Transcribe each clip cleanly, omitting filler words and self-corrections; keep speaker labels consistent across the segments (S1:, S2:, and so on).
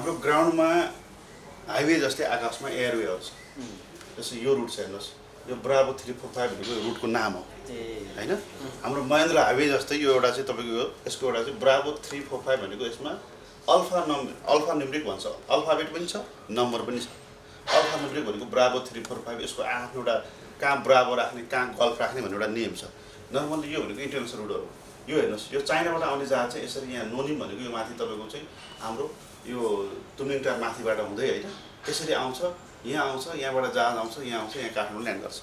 S1: हाम्रो ग्राउन्डमा हाइवे जस्तै आकाशमा एयरवे आउँछ। जस्तो यो रुट छ हेर्नुहोस्, यो ब्राभो 345 भनेको रुटको नाम हो होइन। हाम्रो महेन्द्र हाइवे जस्तै यो एउटा चाहिँ तपाईँको यो यसको एउटा चाहिँ ब्राभो 345 भनेको यसमा अल्फा न्युमेरिक भन्छ, अल्फाबेट पनि छ नम्बर पनि छ। अल्फा न्युमेरिक भनेको ब्राभो 345 यसको आफ्नो एउटा कहाँ ब्राभो राख्ने कहाँ गल्फ राख्ने भन्ने एउटा नियम छ। नर्मल्ली यो भनेको इन्टरनेसनल रुटहरू। यो हेर्नुहोस्, यो चाइनाबाट आउने जहाज चाहिँ यसरी यहाँ नोनिम भनेको यो माथि तपाईँको चाहिँ हाम्रो यो तुमिङटार माथिबाट हुँदै होइन यसरी आउँछ, यहाँ आउँछ, यहाँबाट जहाज आउँछ, यहाँ आउँछ, यहाँ काठमाडौँ ल्यान्ड गर्छ।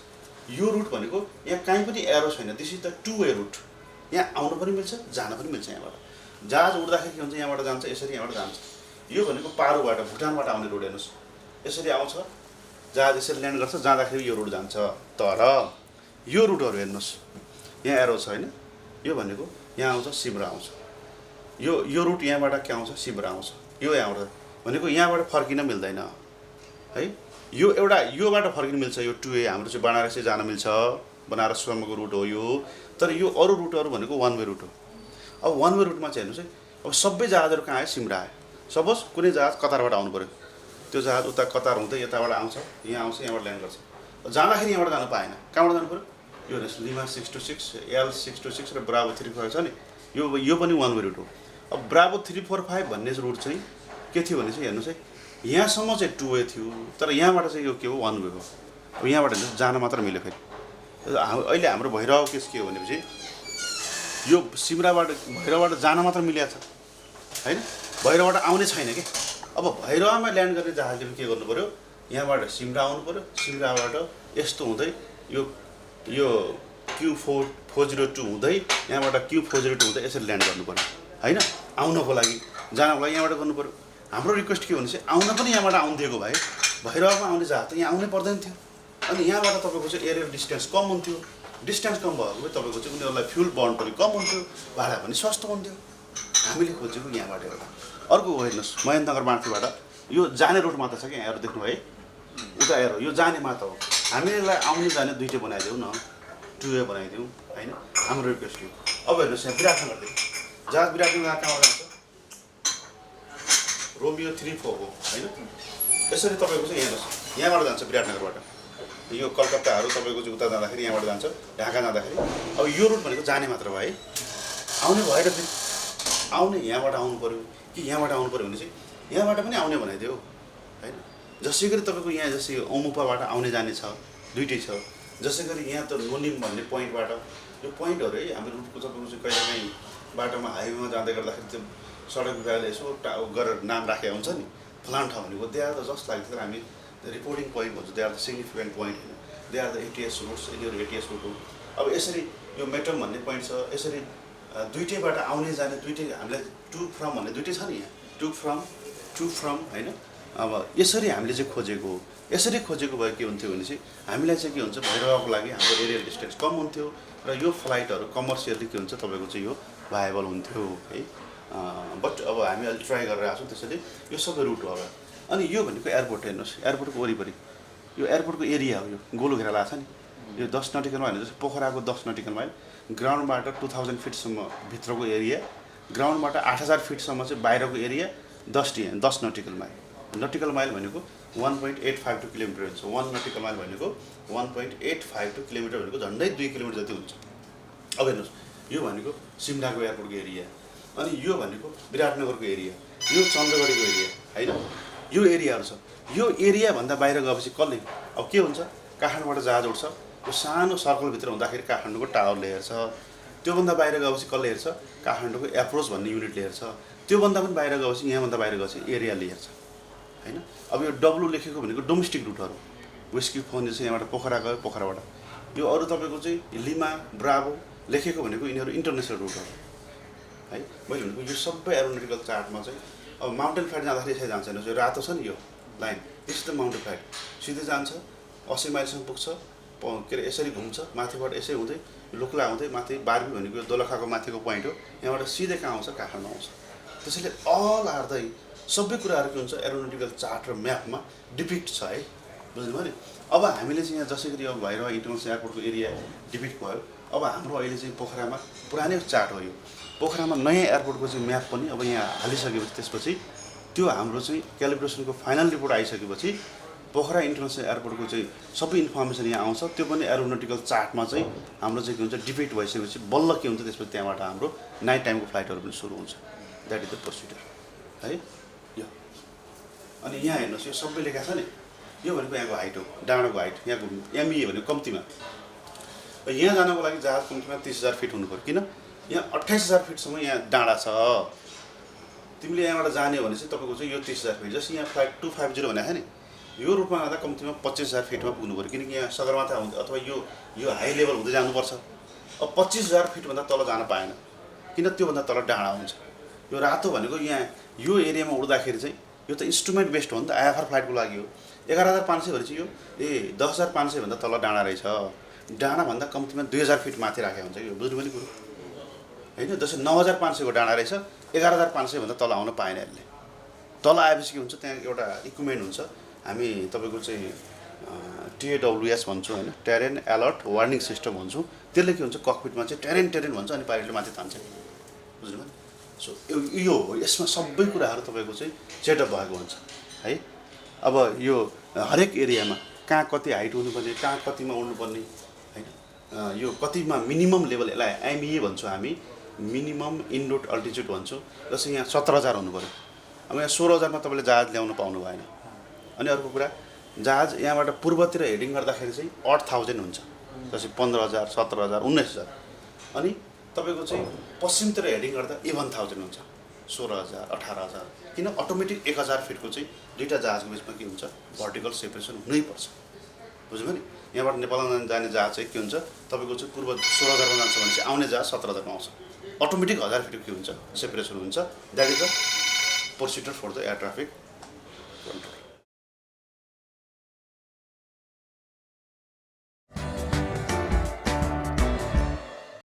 S1: यो रुट भनेको यहाँ कहीँ पनि एरो छैन, this is the two way route. यहाँ आउनु पनि मिल्छ, जान पनि मिल्छ। यहाँबाट जहाज उड्दाखेरि के हुन्छ, यहाँबाट जान्छ, यसरी यहाँबाट जान्छ। यो भनेको पारोबाट भुटानबाट आउने रोड हेर्नुहोस्, यसरी आउँछ जहाज यसरी ल्यान्ड गर्छ, जाँदाखेरि यो रोड जान्छ। तर यो रुटहरू हेर्नुहोस्, यहाँ एरो छ होइन, यो भनेको यहाँ आउँछ सिमरा आउँछ, यो रुट यहाँबाट के आउँछ सिमरा आउँछ, यो यहाँबाट भनेको यहाँबाट फर्किन मिल्दैन है। यो एउटा योबाट फर्किन मिल्छ, यो 2-वे हाम्रो चाहिँ बनारसै जान मिल्छ, बनारससम्मको रुट हो यो। तर यो अरू रुटहरू भनेको 1-वे रुट हो। अब 1-वे रुटमा चाहिँ हेर्नुहोस् है, अब सबै जहाजहरू कहाँ आयो, सिमरा आयो। सपोज कुनै जहाज कतारबाट आउनु पऱ्यो, त्यो जहाज उता कतार हुँदै यताबाट आउँछ, यहाँ आउँछ, यहाँबाट ल्यान्ड गर्छ। जाँदाखेरि यहाँबाट जानु पाएन, कहाँबाट जानु पऱ्यो, यो हेर्नुहोस् लिमा 626 L 626 र ब्राभो 345 छ नि, यो पनि 1-वे रुट हो। अब ब्राभो 345 भन्ने रुट चाहिँ के थियो भने चाहिँ हेर्नुहोस् है, यहाँसम्म चाहिँ 2-वे थियो, तर यहाँबाट चाहिँ यो के हो 1-वे हो। अब यहाँबाट हेर्नुहोस् जान मात्र मिल्यो। फेरि अहिले हाम्रो भैरव केस के हो भनेपछि यो सिमराबाट भैरवबाट जान मात्र मिलेको छ होइन, भैरवबाट आउने छैन कि। अब भैरवमा ल्यान्ड गर्ने जहाजले के गर्नु पऱ्यो, यहाँबाट सिमरा आउनु पऱ्यो, सिमराबाट यस्तो हुँदै यो Q402 हुँदै यहाँबाट Q402 हुँदै यसरी ल्यान्ड गर्नु पऱ्यो होइन। आउनको लागि जानको लागि यहाँबाट गर्नु पऱ्यो। हाम्रो रिक्वेस्ट के भने चाहिँ आउन पनि यहाँबाट आउँदिएको भए भैरवमा आउने जहाज त यहाँ आउनै पर्दैन थियो। अनि यहाँबाट तपाईँको चाहिँ एरियल डिस्टेन्स कम हुन्थ्यो, डिस्टेन्स कम भएको भए तपाईँको चाहिँ उनीहरूलाई फ्युल बर्न पनि कम हुन्थ्यो, भाडा पनि सस्तो हुन्थ्यो। हामीले खोजेको यहाँबाट एउटा अर्को हेर्नुहोस्, महेन्द्रनगर माथिबाट यो जाने रुट मात्र छ कि यहाँहरू देख्नु है, उता हेर यो जाने मात्र हो। हामीलाई आउने जाने दुइटै बनाइदेऊ न, 2-वे बनाइदेऊ होइन, हाम्रो रिक्वेस्ट हो। अब हेर्नुहोस् यहाँ विराटनगरदेखि जहाज विराटनगर कहाँबाट जान्छ, रोमियो 34 हो होइन। यसरी तपाईँको चाहिँ हेर्नुहोस् यहाँबाट जान्छ विराटनगरबाट, यो कलकत्ताहरू तपाईँको चाहिँ उता जाँदाखेरि यहाँबाट जान्छ, ढाका जाँदाखेरि। अब यो रुट भनेको जाने मात्र भयो है, आउने भएर फेरि आउने यहाँबाट आउनु पऱ्यो कि यहाँबाट आउनु पऱ्यो भने चाहिँ यहाँबाट पनि आउने बनाइदियो होइन। जसै गरी तपाईँको यहाँ जस्तै ओमुपाबाट आउने जाने छ, दुइटै छ। जसै गरी यहाँ त नोनिम भन्ने पोइन्टबाट यो पोइन्टहरू है हाम्रो रुटको तपाईँको चाहिँ कहिलेकाहीँ बाटोमा हाइवेमा जाँदै गर्दाखेरि त्यो सडक विभागले यसो गरेर नाम राखेको हुन्छ नि, फलान ठाउँ भनेको they are the just like हामी रिपोर्टिङ पोइन्ट भन्छ, they are the significant point होइन, they are the ATS routes, यिनीहरू ATS रुट हो। अब यसरी यो मेटम भन्ने पोइन्ट छ, यसरी दुइटैबाट आउने जाने दुइटै हामीलाई टु फ्रम भन्ने दुइटै छ नि यहाँ, टु फ्रम होइन। अब यसरी हामीले चाहिँ खोजेको, यसरी खोजेको भए के हुन्थ्यो भने चाहिँ हामीलाई चाहिँ के हुन्छ, भैरवको लागि हाम्रो एरियल डिस्टेन्स कम हुन्थ्यो र यो फ्लाइटहरू कमर्सियली के हुन्छ तपाईँको चाहिँ यो भाइबल हुन्थ्यो है। बट अब हामी अहिले ट्राई गरेर आएको छौँ त्यसरी, यो सबै रुट हो। अब अनि यो भनेको एयरपोर्ट हेर्नुहोस्, एयरपोर्टको वरिपरि यो एयरपोर्टको एरिया हो, यो गोलो घेरा लाग्छ नि, यो 10 नटिकल माइल जस्तो पोखराको 10 नटिकल माइल, ग्राउन्डबाट 2000 फिटसम्म भित्रको एरिया, ग्राउन्डबाट 8000 फिटसम्म चाहिँ बाहिरको area 10 nautical mile. Nautical mile भनेको 1.852 किलोमिटर हुन्छ। 1 नटिकल माइल भनेको 1.852 किलोमिटर भनेको झन्डै 2 किलोमिटर जति हुन्छ। अब हेर्नुहोस् यो भनेको सिमराको एयरपोर्टको एरिया, अनि यो भनेको विराटनगरको एरिया, यो चन्द्रगढीको एरिया होइन, यो एरियाहरू छ। यो एरियाभन्दा बाहिर गएपछि कसले अब के हुन्छ, काठमाडौँबाट जहाज उड्छ, यो सानो सर्कलभित्र हुँदाखेरि काठमाडौँको टावरले हेर्छ, त्योभन्दा बाहिर गएपछि कसले हेर्छ, काठमाडौँको एप्रोच भन्ने युनिटले हेर्छ, त्योभन्दा पनि बाहिर गएपछि यहाँभन्दा बाहिर गएपछि एरियाले हेर्छ होइन। अब यो W लेखेको भनेको डोमेस्टिक रुटहरू, विस्की फोन चाहिँ यहाँबाट पोखरा गयो, पोखराबाट यो अरू तपाईँको चाहिँ लिमा ब्राभो लेखेको भनेको यिनीहरू इन्टरनेसनल रुटहरू है। मैले भनेको यो सबै एरोनोटिकल चार्टमा चाहिँ अब माउन्टेन फ्लाइट जाँदाखेरि यसरी जान्छ हेर्नुहोस्, यो रातो छ नि यो line, this the mountain flight सिधै जान्छ 80 माइलसम्म पुग्छ, के अरे यसरी घुम्छ, माथिबाट यसै हुँदै लुक्ला हुँदै माथि बार्बी भनेको यो दोलखाको माथिको पोइन्ट हो, यहाँबाट सिधै कहाँ आउँछ, काठमाडौँ आउँछ। त्यसैले अल आर द सबै कुराहरू के हुन्छ एरोनोटिकल चार्ट र म्यापमा डिपिक्ट छ है, बुझ्नुभयो नि। अब हामीले चाहिँ यहाँ जसै गरी अब भैरव इन्टरनेसनल एयरपोर्टको एरिया डिपिक्ट भयो, अब हाम्रो अहिले चाहिँ पोखरामा पुरानै चार्ट हो यो, पोखरामा नयाँ एयरपोर्टको चाहिँ म्याप पनि अब यहाँ हालिसकेपछि त्यसपछि त्यो हाम्रो चाहिँ क्यालिब्रेसनको फाइनल रिपोर्ट आइसकेपछि पोखरा इन्टरनेसनल एयरपोर्टको चाहिँ सबै इन्फर्मेसन यहाँ आउँछ। त्यो पनि एरोनोटिकल चार्टमा चाहिँ हाम्रो चाहिँ के हुन्छ डिफेक्ट भइसकेपछि बल्ल के हुन्छ त्यसपछि त्यहाँबाट हाम्रो नाइट टाइमको फ्लाइटहरू पनि सुरु हुन्छ। द्याट इज द प्रोसिडर है यो। अनि यहाँ हेर्नुहोस् यो सबै लेखा छ नि, यो भनेको यहाँको हाइट हो, डाँडाको हाइट यहाँको एमइए भनेको कम्तीमा। यहाँ जानको लागि जहाज कम्तीमा 30,000 फिट हुनु पऱ्यो, किन यहाँ 28,000 फिटसम्म यहाँ डाँडा छ। तिमीले यहाँबाट जाने भने चाहिँ तपाईँको चाहिँ यो 30,000 फिट, जस्तो यहाँ फ्लाइट 250 भनेको छ नि, यो रुटमा जाँदा कम्तीमा 25,000 फिटमा पुग्नु पऱ्यो, किनकि यहाँ सगरमाथा हुँदै अथवा यो हाई लेभल हुँदै जानुपर्छ। अब 25,000 फिटभन्दा तल जान पाएन, किन त्योभन्दा तल डाँडा हुन्छ। यो रातो भनेको यहाँ यो एरियामा उड्दाखेरि चाहिँ यो त इन्स्ट्रुमेन्ट बेस्ड हो नि त, आइएफआर फ्लाइटको लागि हो। 11,500 भने चाहिँ यो 10,500 भन्दा तल डाँडा रहेछ। डाँडाभन्दा कम्तीमा 2,000 फिट माथि राखेको हुन्छ, यो बुझ्नु पनि कुरो होइन। जस्तै 9,500 को डाँडा रहेछ, 11,500 भन्दा तल आउन पाएन यसले। तल आएपछि के हुन्छ, त्यहाँ एउटा इक्विपमेन्ट हुन्छ, हामी तपाईँको चाहिँ TAWS भन्छौँ होइन, टेरेन अलर्ट वार्निङ सिस्टम भन्छौँ। त्यसले के हुन्छ, ककपिटमा चाहिँ टेरेन भन्छ अनि पाइलटले माथि तान्छ, बुझ्नुभयो नि। सो यो हो, यसमा सबै कुराहरू तपाईँको चाहिँ सेटअप भएको हुन्छ है। अब यो हरेक एरियामा कहाँ कति हाइट हुनुपर्ने, कहाँ कतिमा उड्नुपर्ने होइन, यो कतिमा मिनिमम लेभल, यसलाई एमइए भन्छौँ हामी, मिनिमम इनडोर अल्टिच्युड भन्छौँ। जस्तै यहाँ 17,000 हुनु पऱ्यो, अब यहाँ 16,000मा तपाईँले जहाज ल्याउनु पाउनु भएन। अनि अर्को कुरा, जहाज यहाँबाट पूर्वतिर हेडिङ गर्दाखेरि चाहिँ 8,000 हुन्छ, जस्तै 15,000 17,000 19,000। अनि तपाईँको चाहिँ पश्चिमतिर हेडिङ गर्दा 11,000 हुन्छ, 16,000 18,000। किन अटोमेटिक 1,000 फिटको चाहिँ दुईवटा जहाजको बिचमा के हुन्छ, भर्टिकल सेपरेसन हुनैपर्छ, बुझ्नुभयो नि। यहाँबाट नेपालमा जाने जहाज चाहिँ के हुन्छ, तपाईँको चाहिँ पूर्व 16,000मा जान्छ भने चाहिँ आउने जहाज 17,000मा आउँछ, अटोमेटिक 1,000 फिटको के हुन्छ, सेपरेसन हुन्छ। That is the procedure for the air traffic control.